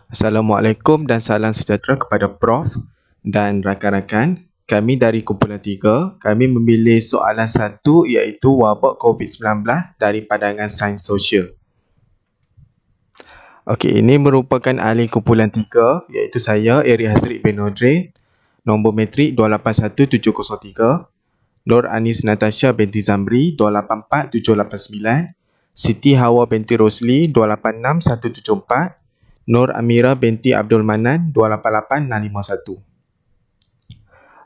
Assalamualaikum dan salam sejahtera kepada Prof dan rakan-rakan. Kami dari kumpulan 3, kami memilih soalan 1 iaitu wabak COVID-19 dari pandangan sains sosial. Okey, ini merupakan ahli kumpulan 3 iaitu saya, Eri Hazri bin Nodrin, nombor metrik 281703, Nur Anis Natasha binti Zamri 284789, Siti Hawa binti Rosli 286174, Nur Amira binti Abdul Manan 288651.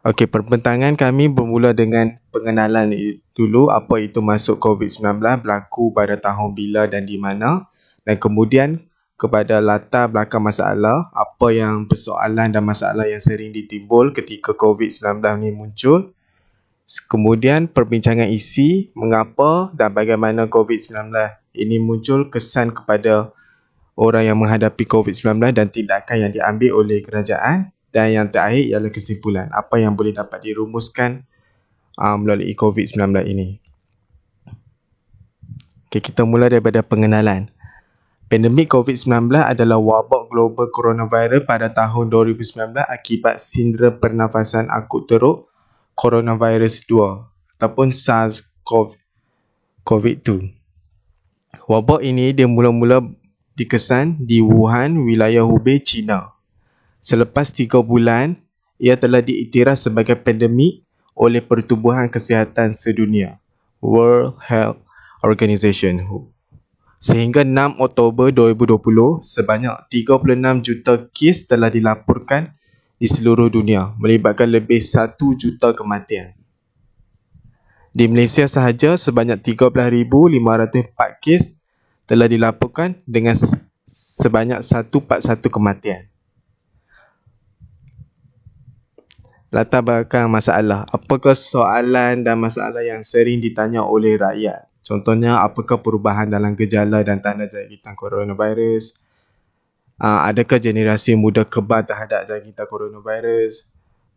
Okey, perbentangan kami bermula dengan pengenalan dulu apa itu masuk COVID-19, berlaku pada tahun bila dan di mana, dan kemudian kepada latar belakang masalah, apa yang persoalan dan masalah yang sering ditimbul ketika COVID-19 ini muncul. Kemudian perbincangan isi mengapa dan bagaimana COVID-19 ini muncul, kesan kepada orang yang menghadapi COVID-19 dan tindakan yang diambil oleh kerajaan, dan yang terakhir ialah kesimpulan apa yang boleh dapat dirumuskan melalui COVID-19 ini. Okay, kita mula daripada pengenalan. Pandemik COVID-19 adalah wabak global coronavirus pada tahun 2019 akibat sindrom pernafasan akut teruk coronavirus 2 ataupun SARS-CoV-2. Wabak ini dia mula-mula dikesan di Wuhan, wilayah Hubei, China. Selepas 3 bulan, ia telah diiktiraf sebagai pandemik oleh Pertubuhan Kesihatan Sedunia, World Health Organization, WHO. Sehingga 6 Oktober 2020, sebanyak 36 juta kes telah dilaporkan di seluruh dunia, melibatkan lebih 1 juta kematian. Di Malaysia sahaja, sebanyak 13,504 kes telah dilaporkan dengan sebanyak 141 kematian. Latar belakang masalah. Apakah soalan dan masalah yang sering ditanya oleh rakyat? Contohnya, apakah perubahan dalam gejala dan tanda jangkitan coronavirus? Adakah generasi muda kebal terhadap jangkitan coronavirus?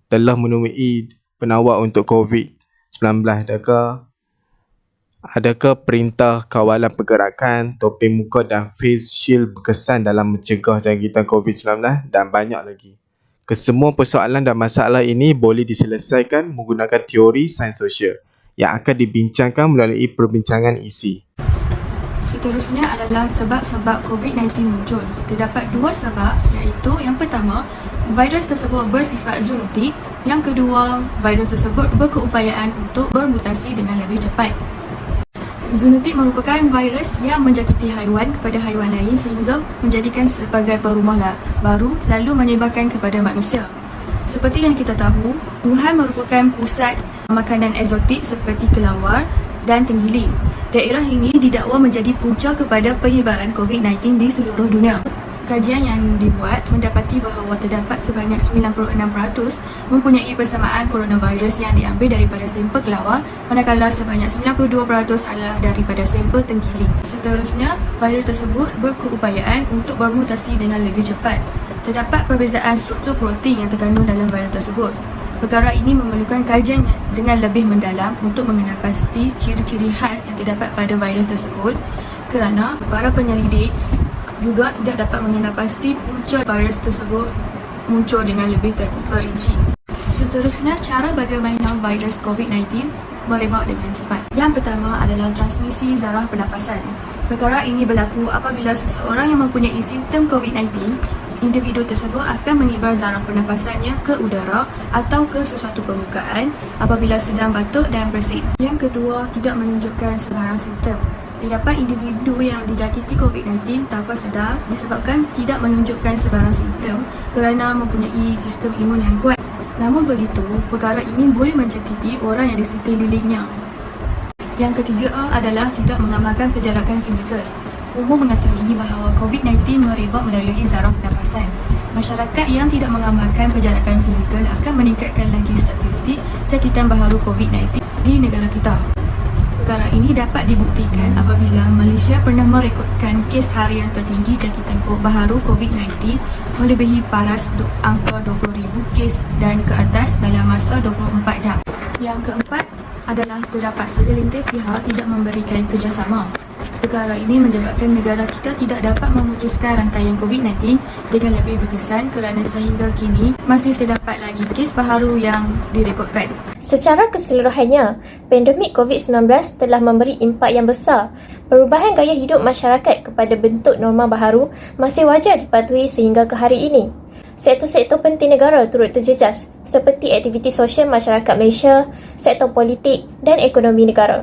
Telah menemui penawar untuk COVID-19 adakah? Adakah perintah kawalan pergerakan, topeng muka dan face shield berkesan dalam mencegah jangkitan COVID-19 dan banyak lagi. Kesemua persoalan dan masalah ini boleh diselesaikan menggunakan teori sains sosial yang akan dibincangkan melalui perbincangan isi. Seterusnya adalah sebab-sebab COVID-19 muncul. Terdapat 2 sebab, iaitu yang pertama, virus tersebut bersifat zoonotik. Yang kedua, virus tersebut berkeupayaan untuk bermutasi dengan lebih cepat. Zoonotik merupakan virus yang menjangkiti haiwan kepada haiwan lain sehingga menjadikan sebagai perumah baru lalu menyebarkan kepada manusia. Seperti yang kita tahu, Wuhan merupakan pusat makanan eksotik seperti kelawar dan tenggiling. Daerah ini didakwa menjadi punca kepada penyebaran COVID-19 di seluruh dunia. Kajian yang dibuat mendapati bahawa terdapat sebanyak 96% mempunyai persamaan coronavirus yang diambil daripada sampel kelawar, manakala sebanyak 92% adalah daripada sampel tenggiling. Seterusnya, virus tersebut berkeupayaan untuk bermutasi dengan lebih cepat. Terdapat perbezaan struktur protein yang terkandung dalam virus tersebut. Perkara ini memerlukan kajian dengan lebih mendalam untuk mengenal pasti ciri-ciri khas yang terdapat pada virus tersebut, kerana para penyelidik juga tidak dapat mengenal pasti punca virus tersebut muncul dengan lebih terperinci. Seterusnya, cara bagaimana virus COVID-19 merebak dengan cepat. Yang pertama adalah transmisi zarah pernafasan. Perkara ini berlaku apabila seseorang yang mempunyai simptom COVID-19, individu tersebut akan mengibar zarah pernafasannya ke udara atau ke sesuatu permukaan apabila sedang batuk dan bersin. Yang kedua, tidak menunjukkan sebarang simptom. Terdapat individu yang dijangkiti COVID-19 tanpa sedar disebabkan tidak menunjukkan sebarang simptom kerana mempunyai sistem imun yang kuat. Namun begitu, perkara ini boleh menjangkiti orang yang di sekelilingnya. Yang ketiga adalah tidak mengamalkan penjarakan fizikal. Umum mengetahui bahawa COVID-19 merebak melalui zarah pernafasan. Masyarakat yang tidak mengamalkan penjarakan fizikal akan meningkatkan lagi statistik jangkitan baharu COVID-19 di negara kita. Perkara ini dapat dibuktikan apabila Malaysia pernah merekodkan kes harian tertinggi jangkitan baharu COVID-19 melebihi paras angka 20,000 kes dan ke atas dalam masa 24 jam. Yang keempat adalah terdapat segelintir pihak tidak memberikan kerjasama. Perkara ini menyebabkan negara kita tidak dapat memutuskan rantaian COVID-19 dengan lebih berkesan kerana sehingga kini masih terdapat lagi kes baharu yang direkodkan. Secara keseluruhannya, pandemik COVID-19 telah memberi impak yang besar. Perubahan gaya hidup masyarakat kepada bentuk norma baharu masih wajar dipatuhi sehingga ke hari ini. Sektor-sektor penting negara turut terjejas seperti aktiviti sosial masyarakat Malaysia, sektor politik dan ekonomi negara.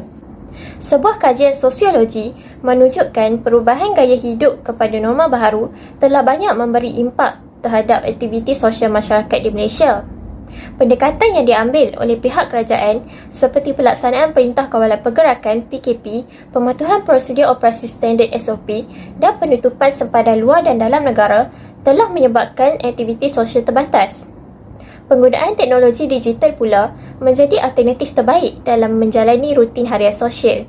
Sebuah kajian sosiologi menunjukkan perubahan gaya hidup kepada norma baharu telah banyak memberi impak terhadap aktiviti sosial masyarakat di Malaysia. Pendekatan yang diambil oleh pihak kerajaan seperti pelaksanaan Perintah Kawalan Pergerakan PKP, pematuhan prosedur operasi standard SOP dan penutupan sempadan luar dan dalam negara telah menyebabkan aktiviti sosial terbatas. Penggunaan teknologi digital pula menjadi alternatif terbaik dalam menjalani rutin harian sosial.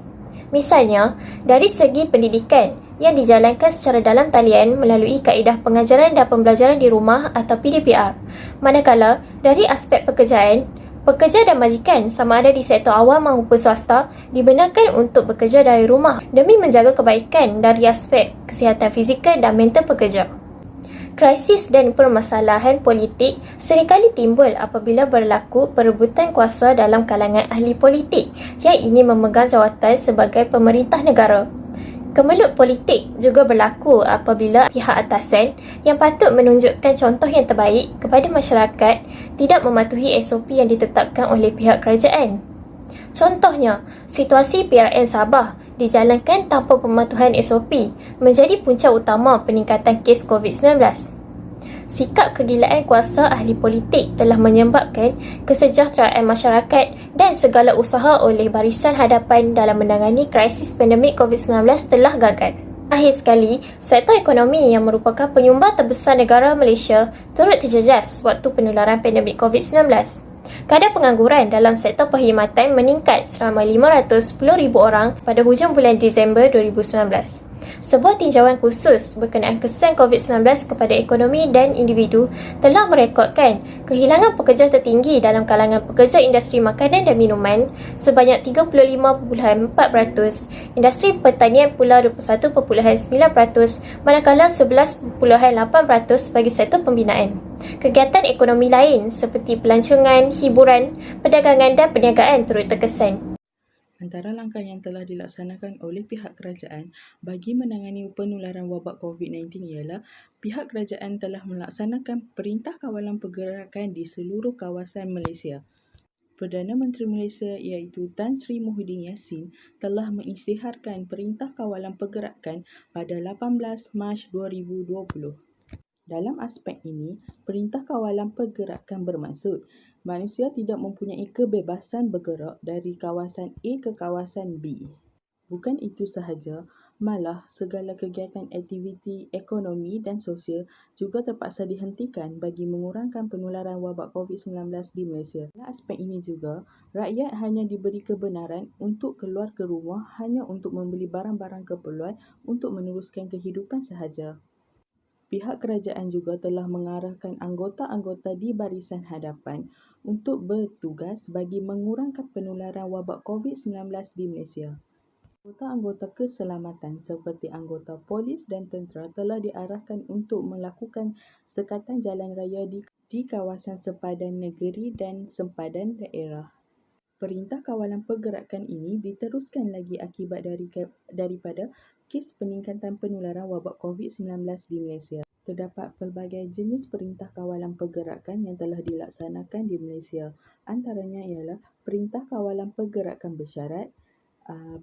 Misalnya, dari segi pendidikan yang dijalankan secara dalam talian melalui kaedah pengajaran dan pembelajaran di rumah atau PDPR. Manakala, dari aspek pekerjaan, pekerja dan majikan sama ada di sektor awam maupun swasta dibenarkan untuk bekerja dari rumah demi menjaga kebaikan dari aspek kesihatan fizikal dan mental pekerja. Krisis dan permasalahan politik seringkali timbul apabila berlaku perebutan kuasa dalam kalangan ahli politik yang ingin memegang jawatan sebagai pemerintah negara. Kemelut politik juga berlaku apabila pihak atasan yang patut menunjukkan contoh yang terbaik kepada masyarakat tidak mematuhi SOP yang ditetapkan oleh pihak kerajaan. Contohnya, situasi PRN Sabah dijalankan tanpa pematuhan SOP menjadi punca utama peningkatan kes COVID-19. Sikap kegilaan kuasa ahli politik telah menyebabkan kesejahteraan masyarakat dan segala usaha oleh barisan hadapan dalam menangani krisis pandemik COVID-19 telah gagal. Akhir sekali, sektor ekonomi yang merupakan penyumbang terbesar negara Malaysia turut terjejas waktu penularan pandemik COVID-19. Kadar pengangguran dalam sektor perkhidmatan meningkat selama 510,000 orang pada hujung bulan Disember 2019. Sebuah tinjauan khusus berkenaan kesan COVID-19 kepada ekonomi dan individu telah merekodkan kehilangan pekerja tertinggi dalam kalangan pekerja industri makanan dan minuman sebanyak 35.4%, industri pertanian pula 21.9%, manakala 11.8% bagi sektor pembinaan. Kegiatan ekonomi lain seperti pelancongan, hiburan, perdagangan dan perniagaan turut terkesan. Antara langkah yang telah dilaksanakan oleh pihak kerajaan bagi menangani penularan wabak COVID-19 ialah pihak kerajaan telah melaksanakan Perintah Kawalan Pergerakan di seluruh kawasan Malaysia. Perdana Menteri Malaysia iaitu Tan Sri Muhyiddin Yassin telah mengisytiharkan Perintah Kawalan Pergerakan pada 18 Mac 2020. Dalam aspek ini, Perintah Kawalan Pergerakan bermaksud manusia tidak mempunyai kebebasan bergerak dari kawasan A ke kawasan B. Bukan itu sahaja, malah segala kegiatan aktiviti ekonomi dan sosial juga terpaksa dihentikan bagi mengurangkan penularan wabak COVID-19 di Malaysia. Dalam aspek ini juga, rakyat hanya diberi kebenaran untuk keluar ke rumah hanya untuk membeli barang-barang keperluan untuk meneruskan kehidupan sahaja. Pihak kerajaan juga telah mengarahkan anggota-anggota di barisan hadapan untuk bertugas bagi mengurangkan penularan wabak COVID-19 di Malaysia. Anggota-anggota keselamatan seperti anggota polis dan tentera telah diarahkan untuk melakukan sekatan jalan raya di kawasan sempadan negeri dan sempadan daerah. Perintah Kawalan Pergerakan ini diteruskan lagi akibat daripada kes peningkatan penularan wabak COVID-19 di Malaysia. Terdapat pelbagai jenis Perintah Kawalan Pergerakan yang telah dilaksanakan di Malaysia. Antaranya ialah Perintah Kawalan Pergerakan bersyarat,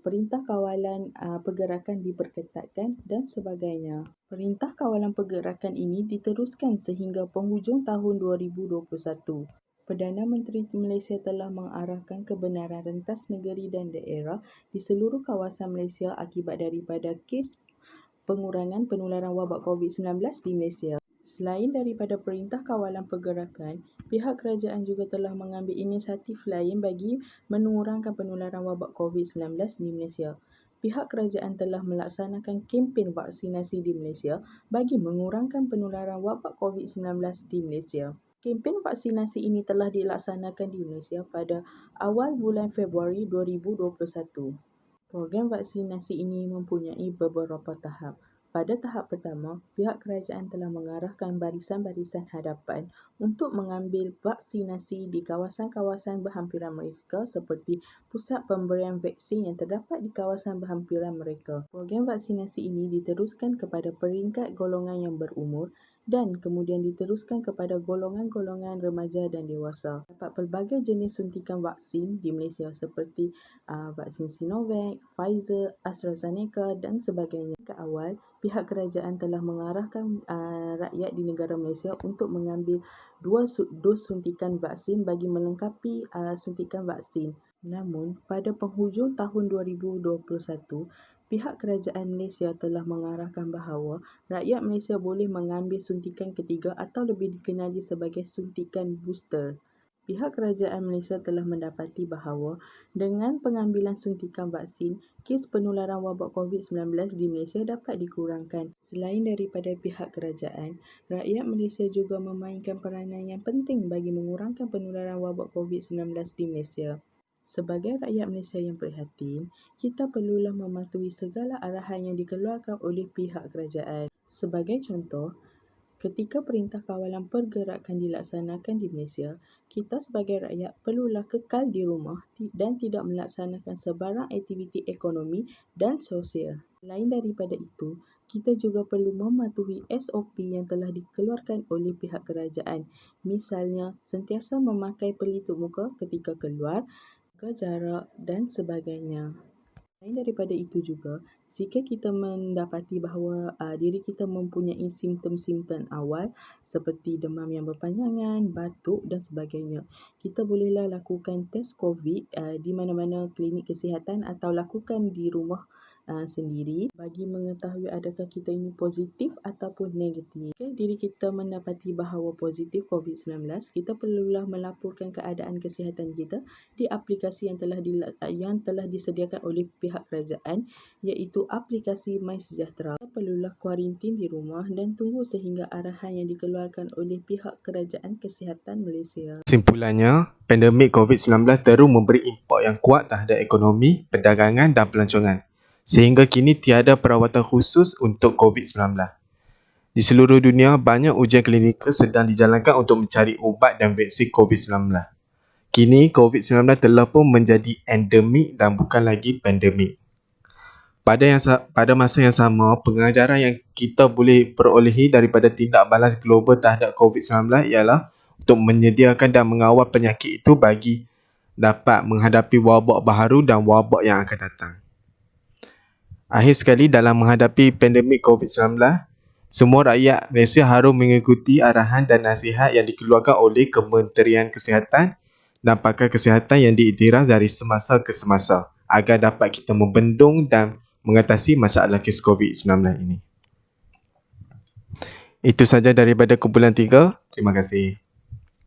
Perintah Kawalan Pergerakan diperketatkan dan sebagainya. Perintah Kawalan Pergerakan ini diteruskan sehingga penghujung tahun 2021. Perdana Menteri Malaysia telah mengarahkan kebenaran rentas negeri dan daerah di seluruh kawasan Malaysia akibat daripada kes pengurangan penularan wabak COVID-19 di Malaysia. Selain daripada Perintah Kawalan Pergerakan, pihak kerajaan juga telah mengambil inisiatif lain bagi mengurangkan penularan wabak COVID-19 di Malaysia. Pihak kerajaan telah melaksanakan kempen vaksinasi di Malaysia bagi mengurangkan penularan wabak COVID-19 di Malaysia. Kempen vaksinasi ini telah dilaksanakan di Malaysia pada awal bulan Februari 2021. Program vaksinasi ini mempunyai beberapa tahap. Pada tahap pertama, pihak kerajaan telah mengarahkan barisan-barisan hadapan untuk mengambil vaksinasi di kawasan-kawasan berhampiran mereka seperti pusat pemberian vaksin yang terdapat di kawasan berhampiran mereka. Program vaksinasi ini diteruskan kepada peringkat golongan yang berumur dan kemudian diteruskan kepada golongan-golongan remaja dan dewasa. Terdapat pelbagai jenis suntikan vaksin di Malaysia seperti vaksin Sinovac, Pfizer, AstraZeneca dan sebagainya. Ke awal, pihak kerajaan telah mengarahkan rakyat di negara Malaysia untuk mengambil 2 dos suntikan vaksin bagi melengkapi suntikan vaksin. Namun, pada penghujung tahun 2021, pihak kerajaan Malaysia telah mengarahkan bahawa rakyat Malaysia boleh mengambil suntikan ketiga atau lebih dikenali sebagai suntikan booster. Pihak kerajaan Malaysia telah mendapati bahawa dengan pengambilan suntikan vaksin, kes penularan wabak COVID-19 di Malaysia dapat dikurangkan. Selain daripada pihak kerajaan, rakyat Malaysia juga memainkan peranan yang penting bagi mengurangkan penularan wabak COVID-19 di Malaysia. Sebagai rakyat Malaysia yang prihatin, kita perlulah mematuhi segala arahan yang dikeluarkan oleh pihak kerajaan. Sebagai contoh, ketika Perintah Kawalan Pergerakan dilaksanakan di Malaysia, kita sebagai rakyat perlulah kekal di rumah dan tidak melaksanakan sebarang aktiviti ekonomi dan sosial. Selain daripada itu, kita juga perlu mematuhi SOP yang telah dikeluarkan oleh pihak kerajaan. Misalnya, sentiasa memakai pelitup muka ketika keluar, jaga jarak dan sebagainya. Selain daripada itu juga, jika kita mendapati bahawa diri kita mempunyai simptom-simptom awal seperti demam yang berpanjangan, batuk dan sebagainya, kita bolehlah lakukan test COVID di mana-mana klinik kesihatan atau lakukan di rumah sendiri bagi mengetahui adakah kita ini positif ataupun negatif. Jika diri kita mendapati bahawa positif COVID-19, kita perlulah melaporkan keadaan kesihatan kita di aplikasi yang telah disediakan oleh pihak kerajaan, iaitu aplikasi MySejahtera. Kita perlulah kuarantin di rumah dan tunggu sehingga arahan yang dikeluarkan oleh pihak Kerajaan Kesihatan Malaysia. Kesimpulannya, pandemik COVID-19 terus memberi impak yang kuat terhadap ekonomi, perdagangan dan pelancongan, sehingga kini tiada perawatan khusus untuk COVID-19. Di seluruh dunia, banyak ujian klinikal sedang dijalankan untuk mencari ubat dan vaksin COVID-19. Kini, COVID-19 telah pun menjadi endemik dan bukan lagi pandemik. Pada masa yang sama, pengajaran yang kita boleh perolehi daripada tindak balas global terhadap COVID-19 ialah untuk menyediakan dan mengawal penyakit itu bagi dapat menghadapi wabak baharu dan wabak yang akan datang. Akhir sekali, dalam menghadapi pandemik COVID-19, semua rakyat Malaysia harus mengikuti arahan dan nasihat yang dikeluarkan oleh Kementerian Kesihatan dan pakar kesihatan yang diiktiraf dari semasa ke semasa agar dapat kita membendung dan mengatasi masalah kes COVID-19 ini. Itu saja daripada kumpulan 3. Terima kasih.